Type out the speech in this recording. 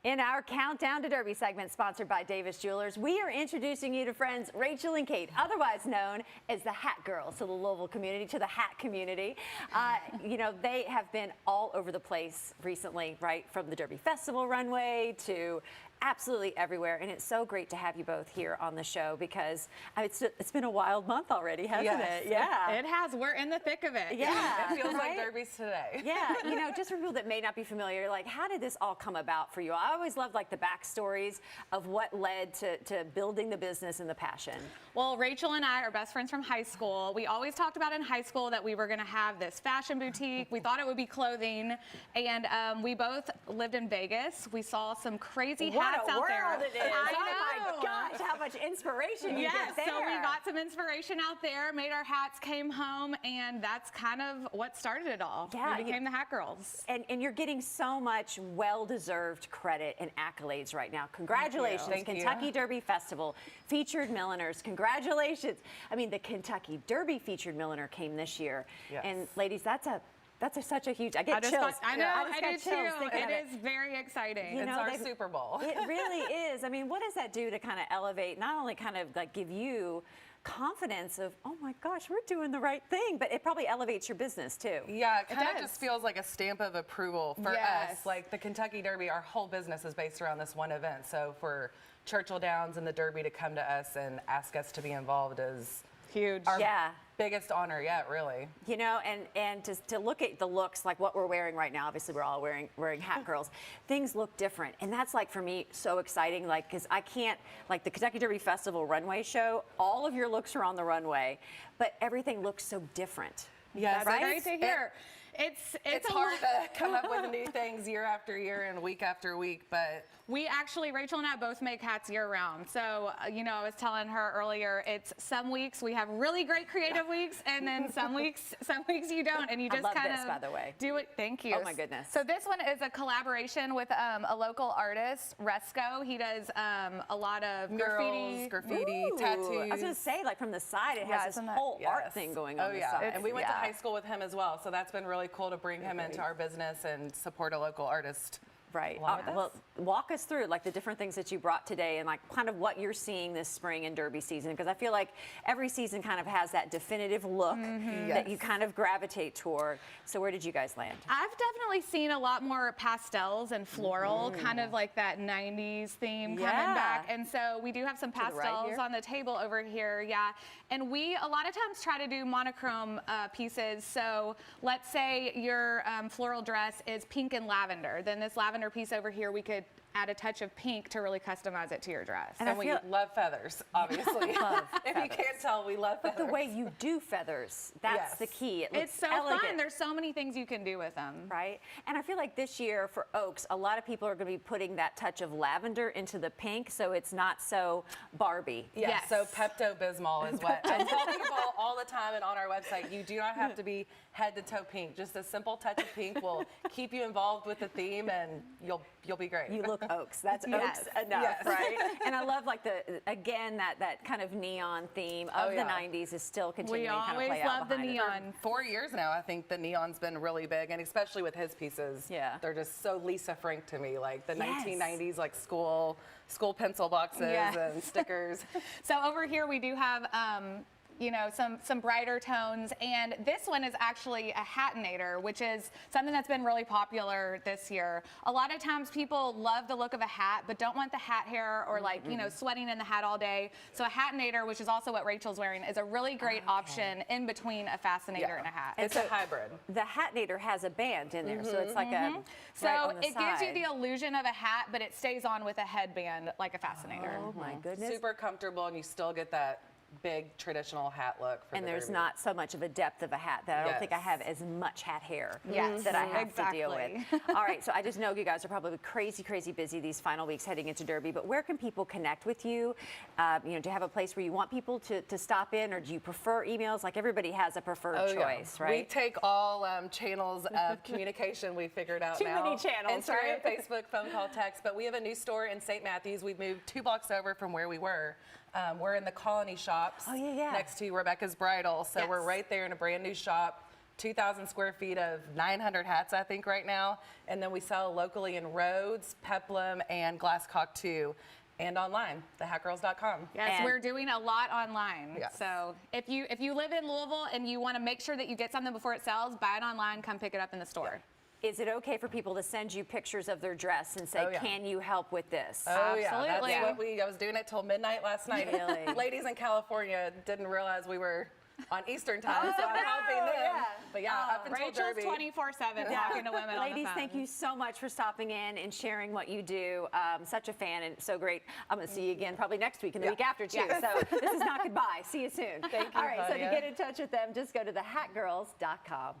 In our Countdown to Derby segment, sponsored by Davis Jewelers, we are introducing you to friends Rachel and Kate, otherwise known as the Hat Girls, to the Louisville community, to the hat community. You know, they have been all over the place recently, right? From the Derby Festival runway to absolutely everywhere, and it's so great to have you both here on the show because it's been a wild month already, hasn't it? Yeah, it has. We're in the thick of it. Yeah, it feels like Derby's today. Yeah, you know, just for people that may not be familiar, like, how did this all come about for you? I always loved like the backstories of what led to building the business and the passion. Well, Rachel and I are best friends from high school. We always talked about in high school that we were going to have this fashion boutique. We thought it would be clothing, and we both lived in Vegas. We saw some crazy hats out there. What a world it is. I know. Oh my gosh, how much inspiration you get there. So we got some inspiration out there, made our hats, came home, and that's kind of what started it all. Yeah, we became the Hat Girls. And you're getting so much well-deserved credit and accolades right now. Congratulations, Kentucky Derby Festival, featured milliners. Congratulations. I mean, the Kentucky Derby featured milliner came this year. Yes. And ladies, that's such a huge, I get chills. I know, I do too. It is very exciting. You know, it's our Super Bowl. It really is. I mean, what does that do to kind of elevate, not only kind of like give you confidence of, oh my gosh, we're doing the right thing, but it probably elevates your business too. Yeah, it kind of just feels like a stamp of approval for us. Like the Kentucky Derby, our whole business is based around this one event. So for Churchill Downs and the Derby to come to us and ask us to be involved is huge. Our biggest honor yet, really. You know, and to look at the looks, like what we're wearing right now, obviously we're all wearing Hat Girls, things look different. And that's, like, for me, so exciting, like, because I can't, like the Kentucky Derby Festival runway show, all of your looks are on the runway, but everything looks so different. Yes, that's great to hear. It's hard to come up with new things year after year and week after week, but we actually, Rachel and I both make hats year round. So, you know, I was telling her earlier, it's some weeks we have really great creative weeks, and then some weeks you don't, and you just kind of by the way. do it. Thank you. Oh my goodness. So this one is a collaboration with a local artist, Resco. He does a lot of graffiti, tattoos. I was gonna say, like, from the side, it has this whole art thing going on the side. And we went to high school with him as well, so that's been really cool to bring him into our business and support a local artist. Right. Well, walk us through like the different things that you brought today and like kind of what you're seeing this spring in Derby season, because I feel like every season kind of has that definitive look that you kind of gravitate toward. So where did you guys land? I've definitely seen a lot more pastels and floral, kind of like that 90s theme coming back. And so we do have some pastels on the table over here. And we a lot of times try to do monochrome pieces. So let's say your floral dress is pink and lavender. Then this lavender piece over here, we could add a touch of pink to really customize it to your dress. And we love feathers, obviously. If you can't tell, we love feathers. But the way you do feathers, that's the key. It's so fun. There's so many things you can do with them. Right? And I feel like this year for Oaks, a lot of people are going to be putting that touch of lavender into the pink, so it's not so Barbie. Yes. So Pepto-Bismol is what I tell people all the time and on our website. You do not have to be head to toe pink. Just a simple touch of pink will keep you involved with the theme, and you'll be great. You look Oaks. That's Oaks enough, right? And I love like that kind of neon theme of the 90s is still continuing to kind of play out. We always love the neon. 4 years now, I think the neon's been really big, and especially with his pieces. Yeah. They're just so Lisa Frank to me, like the 1990s, like school pencil boxes and stickers. So over here we do have you know, some brighter tones, and this one is actually a hatinator, which is something that's been really popular this year. A lot of times people love the look of a hat but don't want the hat hair or like you know, sweating in the hat all day. So a hatinator, which is also what Rachel's wearing, is a really great option in between a fascinator and a hat. It's a hybrid. The hatinator has a band in there, so it's like a it gives you the illusion of a hat, but it stays on with a headband like a fascinator. Oh my goodness. Super comfortable, and you still get that big traditional hat look. And there's not so much of a depth of a hat that I don't think I have as much hat hair that I have to deal with. All right, so I just know you guys are probably crazy busy these final weeks heading into Derby, but where can people connect with you? You know, do you have a place where you want people to stop in, or do you prefer emails? Like everybody has a preferred choice, right? We take all channels of communication we figured out Too now. many channels, Instagram, Facebook, phone call, text, but we have a new store in St. Matthews. We've moved 2 blocks over from where we were. We're in the Colony Shops next to Rebecca's Bridal. So we're right there in a brand new shop. 2,000 square feet of 900 hats, I think, right now. And then we sell locally in Rhodes, Peplum, and Glasscock too, and online, thehatgirls.com. Yes, And we're doing a lot online. Yes. So if you live in Louisville and you want to make sure that you get something before it sells, buy it online, come pick it up in the store. is it okay for people to send you pictures of their dress and say, Oh, yeah. can you help with this? Oh, yeah, Absolutely. that's what I was doing it till midnight last night. Really? Ladies in California didn't realize we were on Eastern time, so I'm helping them. yeah. But yeah, up until Rachel's Derby. 24/7 talking to women on the Ladies, phone. thank you so much for stopping in and sharing what you do. Such a fan and so great. I'm going to see you again probably next week and the week after too. So this is not goodbye. See you soon. Thank you, All right, so to Claudia. get in touch with them, just go to thehatgirls.com.